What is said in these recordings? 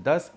10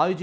IG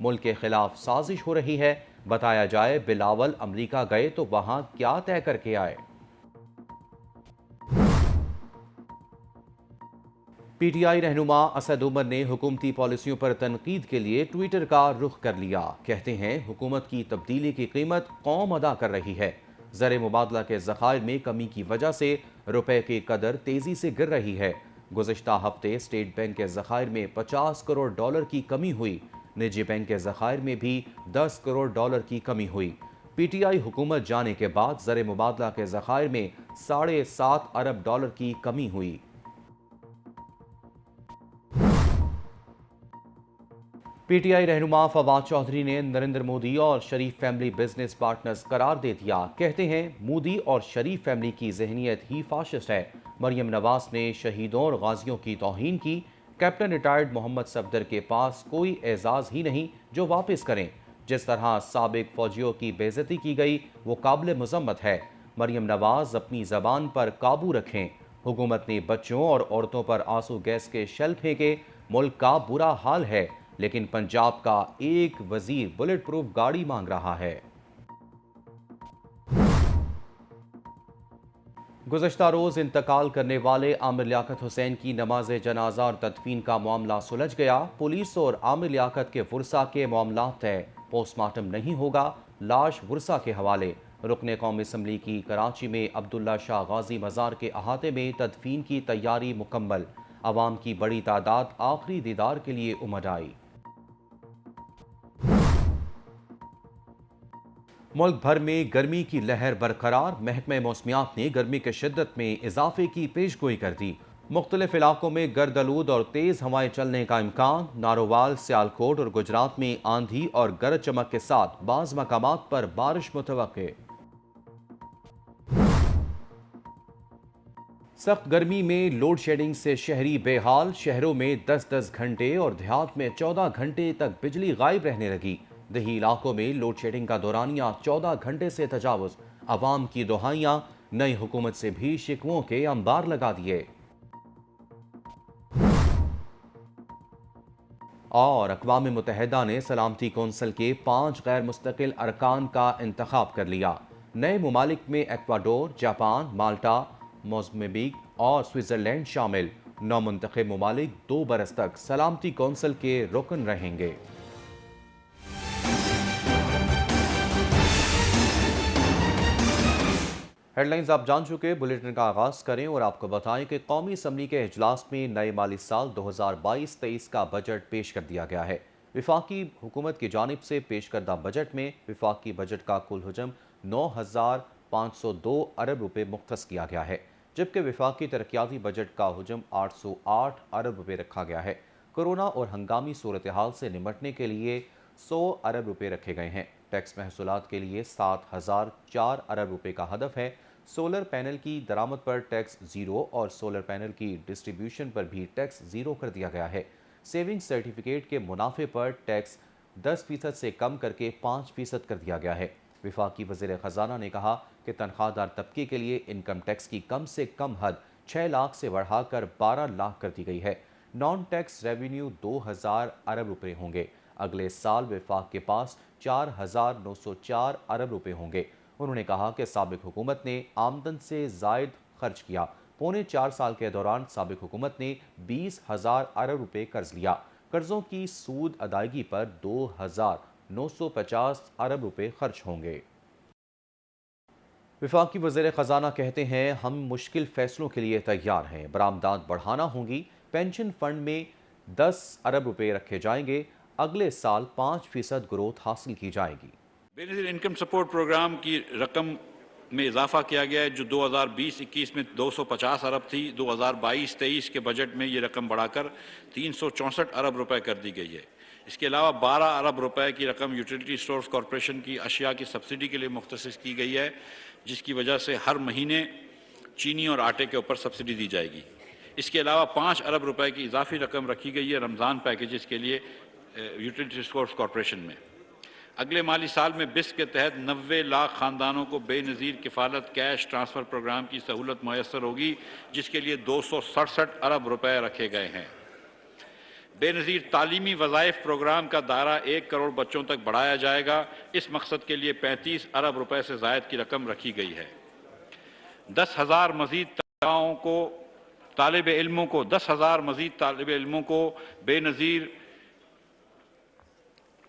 ملک کے خلاف سازش ہو رہی ہے۔ بتایا جائے بلاول امریکہ گئے تو وہاں کیا طے کر کے آئے۔ پی ٹی آئی رہنما اسد عمر نے حکومتی پالیسیوں پر تنقید کے لیے ٹویٹر کا رخ کر لیا۔ کہتے ہیں حکومت کی تبدیلی کی قیمت قوم ادا کر رہی ہے۔ زر مبادلہ کے ذخائر میں کمی کی وجہ سے روپے کی قدر تیزی سے گر رہی ہے۔ گزشتہ ہفتے اسٹیٹ بینک کے ذخائر میں 50 کروڑ ڈالر کی کمی ہوئی۔ نجی بینک کے ذخائر میں بھی 10 کروڑ ڈالر کی کمی ہوئی۔ پی ٹی آئی حکومت جانے کے بعد زر مبادلہ کے ذخائر میں 7.5 ارب ڈالر کی کمی ہوئی۔ پی ٹی آئی رہنما فواد چودھری نے نریندر مودی اور شریف فیملی بزنس پارٹنرز قرار دے دیا۔ کہتے ہیں مودی اور شریف فیملی کی ذہنیت ہی فاشسٹ ہے۔ مریم نواز نے شہیدوں اور غازیوں کی توہین کی۔ کیپٹن ریٹائرڈ محمد صفدر کے پاس کوئی اعزاز ہی نہیں جو واپس کریں۔ جس طرح سابق فوجیوں کی بے عزتی کی گئی وہ قابل مذمت ہے۔ مریم نواز اپنی زبان پر قابو رکھیں۔ حکومت نے بچوں اور عورتوں پر آنسو گیس کے شیل پھینکے۔ ملک کا برا حال ہے، لیکن پنجاب کا ایک وزیر بلٹ پروف گاڑی مانگ رہا ہے۔ گزشتہ روز انتقال کرنے والے عامر لیاقت حسین کی نماز جنازہ اور تدفین کا معاملہ سلجھ گیا۔ پولیس اور عامر لیاقت کے ورثاء کے معاملات طے۔ پوسٹ مارٹم نہیں ہوگا، لاش ورثاء کے حوالے۔ رکن قومی اسمبلی کی کراچی میں عبداللہ شاہ غازی مزار کے احاطے میں تدفین کی تیاری مکمل۔ عوام کی بڑی تعداد آخری دیدار کے لیے امڈ آئی۔ ملک بھر میں گرمی کی لہر برقرار۔ محکمہ موسمیات نے گرمی کی شدت میں اضافے کی پیش گوئی کر دی۔ مختلف علاقوں میں گرد آلود اور تیز ہوائیں چلنے کا امکان۔ نارووال، سیالکوٹ اور گجرات میں آندھی اور گرج چمک کے ساتھ بعض مقامات پر بارش متوقع۔ سخت گرمی میں لوڈ شیڈنگ سے شہری بے حال۔ شہروں میں 10 گھنٹے اور دیہات میں 14 گھنٹے تک بجلی غائب رہنے لگی۔ دیہی علاقوں میں لوڈ شیڈنگ کا دورانیہ 14 گھنٹے سے تجاوز۔ عوام کی دہائیاں، نئی حکومت سے بھی شکووں کے انبار لگا دیے۔ اور اقوام متحدہ نے سلامتی کونسل کے 5 غیر مستقل ارکان کا انتخاب کر لیا۔ نئے ممالک میں ایکواڈور، جاپان، مالٹا، موزمبیق اور سوئٹزرلینڈ شامل۔ نومنتخب ممالک 2 برس تک سلامتی کونسل کے رکن رہیں گے۔ ہیڈ لائنز آپ جان چکے، بلیٹن کا آغاز کریں اور آپ کو بتائیں کہ قومی اسمبلی کے اجلاس میں نئے مالی سال 2022-23 کا بجٹ پیش کر دیا گیا ہے۔ وفاقی حکومت کی جانب سے پیش کردہ بجٹ میں وفاقی بجٹ کا کل حجم 9,502 ارب روپے مختص کیا گیا ہے، جبکہ وفاقی ترقیاتی بجٹ کا حجم 808 ارب روپے رکھا گیا ہے۔ کورونا اور ہنگامی صورتحال سے نمٹنے کے لیے 100 ارب روپے رکھے گئے ہیں۔ ٹیکس محصولات کے لیے 7,004 ارب روپے کا ہدف ہے۔ سولر پینل کی درآمد پر ٹیکس 0 اور سولر پینل کی ڈسٹریبیوشن پر بھی ٹیکس 0 کر دیا گیا ہے۔ سیونگ سرٹیفکیٹ کے منافع پر ٹیکس 10% سے کم کر کے 5% کر دیا گیا ہے۔ وفاقی وزیر خزانہ نے کہا کہ تنخواہ دار طبقے کے لیے انکم ٹیکس کی کم سے کم حد 6 لاکھ سے بڑھا کر 12 لاکھ کر دی گئی ہے۔ نان ٹیکس ریونیو 2,000 ارب روپے ہوں گے۔ اگلے سال وفاق کے پاس 4,904 ارب روپے ہوں گے۔ انہوں نے کہا کہ سابق حکومت نے آمدن سے زائد خرچ کیا۔ پونے 4 سال کے دوران سابق حکومت نے 20,000 ارب روپے قرض لیا۔ قرضوں کی سود ادائیگی پر 2,950 ارب روپے خرچ ہوں گے۔ وفاقی وزیر خزانہ کہتے ہیں ہم مشکل فیصلوں کے لیے تیار ہیں۔ برآمدات بڑھانا ہوں گی۔ پینشن فنڈ میں 10 ارب روپے رکھے جائیں گے۔ اگلے سال 5% گروتھ حاصل کی جائے گی۔ بے نظیر انکم سپورٹ پروگرام کی رقم میں اضافہ کیا گیا ہے، جو 2020-21 میں 250 ارب تھی۔ 2022-23 کے بجٹ میں یہ رقم بڑھا کر 364 ارب روپے کر دی گئی ہے۔ اس کے علاوہ 12 ارب روپے کی رقم یوٹیلیٹی اسٹورز کارپوریشن کی اشیاء کی سبسڈی کے لیے مختص کی گئی ہے، جس کی وجہ سے ہر مہینے چینی اور آٹے کے اوپر سبسڈی دی جائے گی۔ اس کے علاوہ 5 ارب روپے کی اضافی رقم رکھی گئی ہے رمضان پیکیجز کے لیے یوٹیلیٹی اسٹورز کارپوریشن میں۔ اگلے مالی سال میں بس کے تحت 90 لاکھ خاندانوں کو بے نظیر کفالت کیش ٹرانسفر پروگرام کی سہولت میسر ہوگی، جس کے لیے 267 ارب روپے رکھے گئے ہیں۔ بے نظیر تعلیمی وظائف پروگرام کا دائرہ 1 کروڑ بچوں تک بڑھایا جائے گا۔ اس مقصد کے لیے 35 ارب روپے سے زائد کی رقم رکھی گئی ہے۔ 10,000 مزید طالب علموں کو بے نظیر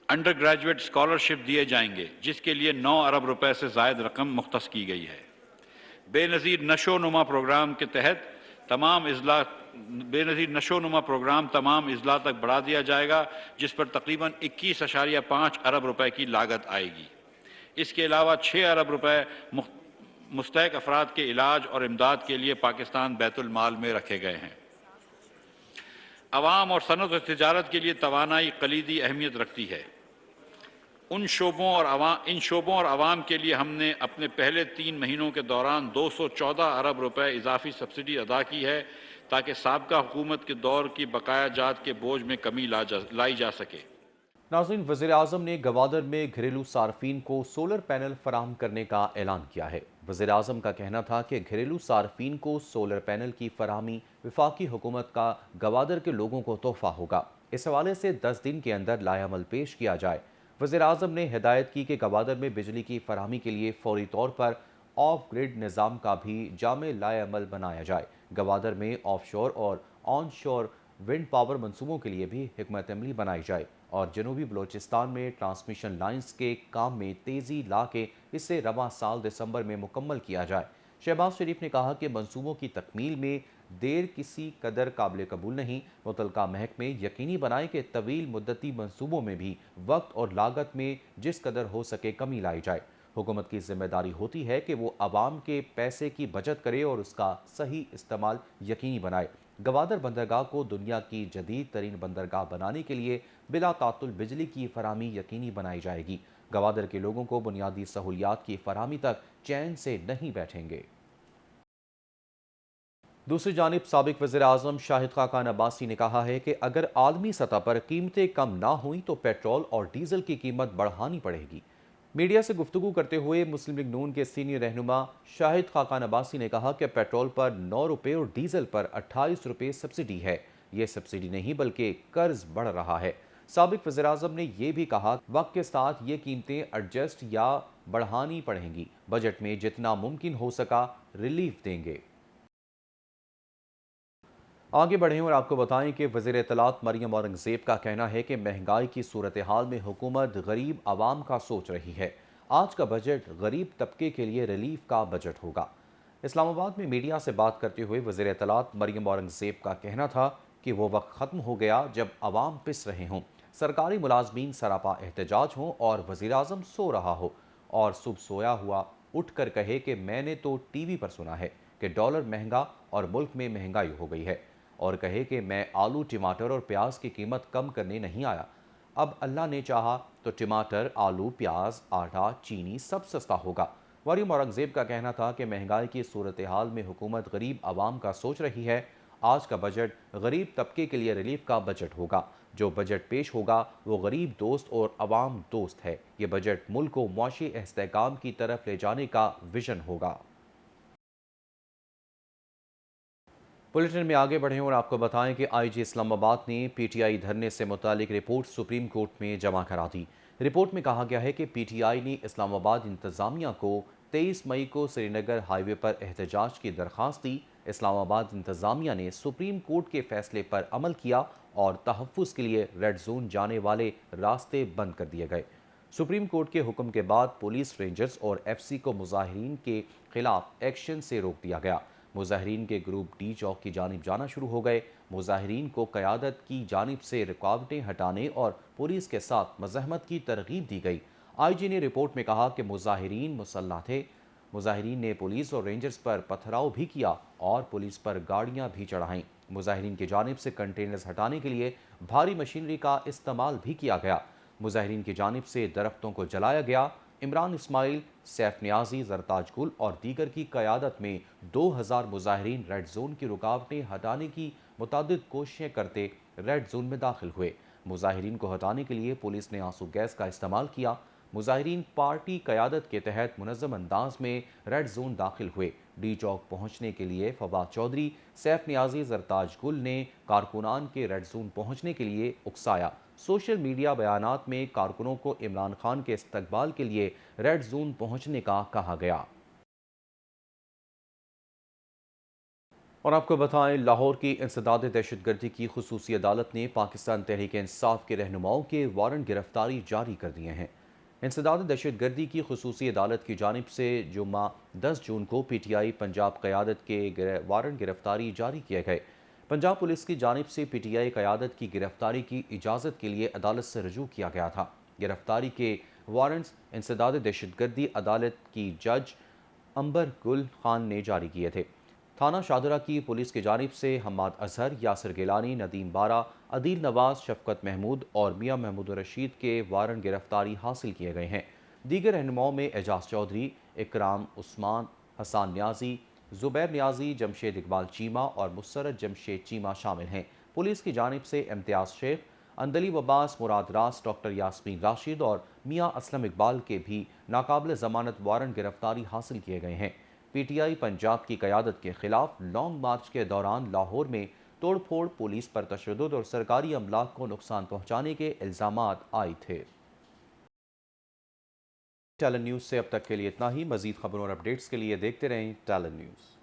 انڈر گریجویٹ اسکالرشپ دیے جائیں گے، جس کے لیے 9 ارب روپے سے زائد رقم مختص کی گئی ہے۔ بے نظیر نشو و نما پروگرام کے تحت تمام اضلاع تک بڑھا دیا جائے گا، جس پر تقریباً 21.5 ارب روپے کی لاگت آئے گی۔ اس کے علاوہ 6 ارب روپے مستحق افراد کے علاج اور امداد کے لیے پاکستان بیت المال میں رکھے گئے ہیں۔ عوام اور صنعت و تجارت کے لیے توانائی کلیدی اہمیت رکھتی ہے۔ ان شعبوں اور عوام کے لیے ہم نے اپنے پہلے 3 مہینوں کے دوران 214 ارب روپے اضافی سبسڈی ادا کی ہے، تاکہ سابقہ حکومت کے دور کی بقایا جات کے بوجھ میں کمی لائی جا سکے۔ ناظرین، وزیراعظم نے گوادر میں گھریلو صارفین کو سولر پینل فراہم کرنے کا اعلان کیا ہے۔ وزیراعظم کا کہنا تھا کہ گھریلو صارفین کو سولر پینل کی فراہمی وفاقی حکومت کا گوادر کے لوگوں کو تحفہ ہوگا۔ اس حوالے سے 10 دن کے اندر لائحہ عمل پیش کیا جائے۔ وزیراعظم نے ہدایت کی کہ گوادر میں بجلی کی فراہمی کے لیے فوری طور پر آف گریڈ نظام کا بھی جامع لائحہ عمل بنایا جائے۔ گوادر میں آف شور اور آن شور ونڈ پاور منصوبوں کے لیے بھی حکمت عملی بنائی جائے اور جنوبی بلوچستان میں ٹرانسمیشن لائنز کے کام میں تیزی لا کے اسے رواں سال دسمبر میں مکمل کیا جائے۔ شہباز شریف نے کہا کہ منصوبوں کی تکمیل میں دیر کسی قدر قابل قبول نہیں۔ متعلقہ محکمے یقینی بنائے کہ طویل مدتی منصوبوں میں بھی وقت اور لاگت میں جس قدر ہو سکے کمی لائی جائے۔ حکومت کی ذمہ داری ہوتی ہے کہ وہ عوام کے پیسے کی بچت کرے اور اس کا صحیح استعمال یقینی بنائے۔ گوادر بندرگاہ کو دنیا کی جدید ترین بندرگاہ بنانے کے لیے بلا تعطل بجلی کی فراہمی یقینی بنائی جائے گی۔ گوادر کے لوگوں کو بنیادی سہولیات کی فراہمی تک چین سے نہیں بیٹھیں گے۔ دوسری جانب سابق وزیر اعظم شاہد خاقان عباسی نے کہا ہے کہ اگر عالمی سطح پر قیمتیں کم نہ ہوئیں تو پیٹرول اور ڈیزل کی قیمت بڑھانی پڑے گی۔ میڈیا سے گفتگو کرتے ہوئے مسلم لیگ نون کے سینئر رہنما شاہد خاقان عباسی نے کہا کہ پیٹرول پر 9 روپے اور ڈیزل پر 28 روپے سبسڈی ہے۔ یہ سبسڈی نہیں بلکہ قرض بڑھ رہا ہے۔ سابق وزیر اعظم نے یہ بھی کہا کہ وقت کے ساتھ یہ قیمتیں ایڈجسٹ یا بڑھانی پڑیں گی۔ بجٹ میں جتنا ممکن ہو سکا ریلیف دیں گے۔ آگے بڑھیں اور آپ کو بتائیں کہ وزیر اطلاعات مریم اورنگزیب کا کہنا ہے کہ مہنگائی کی صورتحال میں حکومت غریب عوام کا سوچ رہی ہے۔ آج کا بجٹ غریب طبقے کے لیے ریلیف کا بجٹ ہوگا۔ اسلام آباد میں میڈیا سے بات کرتے ہوئے وزیر اطلاعات مریم اورنگزیب کا کہنا تھا کہ وہ وقت ختم ہو گیا جب عوام پس رہے ہوں، سرکاری ملازمین سراپا احتجاج ہوں اور وزیر اعظم سو رہا ہو اور صبح سویا ہوا اٹھ کر کہے کہ میں نے تو ٹی وی پر سنا ہے کہ ڈالر مہنگا اور ملک میں مہنگائی ہو گئی ہے، اور کہے کہ میں آلو ٹماٹر اور پیاز کی قیمت کم کرنے نہیں آیا، اب اللہ نے چاہا تو ٹماٹر، آلو، پیاز، آٹا، چینی سب سستا ہوگا۔ مریم اورنگزیب کا کہنا تھا کہ مہنگائی کی صورتحال میں حکومت غریب عوام کا سوچ رہی ہے۔ آج کا بجٹ غریب طبقے کے لیے ریلیف کا بجٹ ہوگا۔ جو بجٹ پیش ہوگا وہ غریب دوست اور عوام دوست ہے۔ یہ بجٹ ملک کو معاشی استحکام کی طرف لے جانے کا ویژن ہوگا۔ بلیٹن میں آگے بڑھیں اور آپ کو بتائیں کہ آئی جی اسلام آباد نے پی ٹی آئی دھرنے سے متعلق رپورٹ سپریم کورٹ میں جمع کرا دی۔ رپورٹ میں کہا گیا ہے کہ پی ٹی آئی نے اسلام آباد انتظامیہ کو 23 مئی کو سری نگر ہائی وے پر احتجاج کی درخواست دی۔ اسلام آباد انتظامیہ نے سپریم کورٹ کے فیصلے پر عمل کیا اور تحفظ کے لیے ریڈ زون جانے والے راستے بند کر دیے گئے۔ سپریم کورٹ کے حکم کے بعد پولیس، رینجرز اور ایف سی کو مظاہرین کے خلاف ایکشن سے روک دیا گیا۔ مظاہرین کے گروپ ڈی چوک کی جانب جانا شروع ہو گئے۔ مظاہرین کو قیادت کی جانب سے رکاوٹیں ہٹانے اور پولیس کے ساتھ مزاحمت کی ترغیب دی گئی۔ آئی جی نے رپورٹ میں کہا کہ مظاہرین مسلح تھے۔ مظاہرین نے پولیس اور رینجرز پر پتھراؤ بھی کیا اور پولیس پر گاڑیاں بھی چڑھائیں۔ مظاہرین کی جانب سے کنٹینرز ہٹانے کے لیے بھاری مشینری کا استعمال بھی کیا گیا۔ مظاہرین کی جانب سے درختوں کو جلایا گیا۔ عمران اسماعیل، سیف نیازی، زرتاج گل اور دیگر کی قیادت میں 2000 مظاہرین ریڈ زون کی رکاوٹیں ہٹانے کی متعدد کوششیں کرتے ریڈ زون میں داخل ہوئے۔ مظاہرین کو ہٹانے کے لیے پولیس نے آنسو گیس کا استعمال کیا۔ مظاہرین پارٹی قیادت کے تحت منظم انداز میں ریڈ زون داخل ہوئے۔ ڈی چوک پہنچنے کے لیے فواد چودھری، سیف نیازی، زرتاج گل نے کارکنان کے ریڈ زون پہنچنے کے لیے اکسایا۔ سوشل میڈیا بیانات میں کارکنوں کو عمران خان کے استقبال کے لیے ریڈ زون پہنچنے کا کہا گیا۔ اور آپ کو بتائیں، لاہور کی انسداد دہشت گردی کی خصوصی عدالت نے پاکستان تحریک انصاف کے رہنماؤں کے وارنٹ گرفتاری جاری کر دیے ہیں۔ انسداد دہشت گردی کی خصوصی عدالت کی جانب سے جمعہ 10 جون کو پی ٹی آئی پنجاب قیادت کے وارنٹ گرفتاری جاری کیے گئے۔ پنجاب پولیس کی جانب سے پی ٹی آئی قیادت کی گرفتاری کی اجازت کے لیے عدالت سے رجوع کیا گیا تھا۔ گرفتاری کے وارنٹس انسداد دہشت گردی عدالت کی جج امبر گل خان نے جاری کیے تھے۔ تھانہ شاہدرہ کی پولیس کی جانب سے حماد اظہر، یاسر گیلانی، ندیم بارہ، عدیل نواز، شفقت محمود اور میاں محمود رشید کے وارنٹ گرفتاری حاصل کیے گئے ہیں۔ دیگر رہنماؤں میں اعجاز چودھری، اکرام عثمان، حسان نیازی، زبیر نیازی، جمشید اقبال چیمہ اور مسرت جمشید چیمہ شامل ہیں۔ پولیس کی جانب سے امتیاز شیخ، اندلیب عباس، مراد راس، ڈاکٹر یاسمین راشد اور میاں اسلم اقبال کے بھی ناقابل ضمانت وارنٹ گرفتاری حاصل کیے گئے ہیں۔ پی ٹی آئی پنجاب کی قیادت کے خلاف لانگ مارچ کے دوران لاہور میں توڑ پھوڑ، پولیس پر تشدد اور سرکاری املاک کو نقصان پہنچانے کے الزامات عائد تھے۔ ٹیلن نیوز سے اب تک کے لیے اتنا ہی۔ مزید خبروں اور اپڈیٹس کے لیے دیکھتے رہیں ٹیلن نیوز۔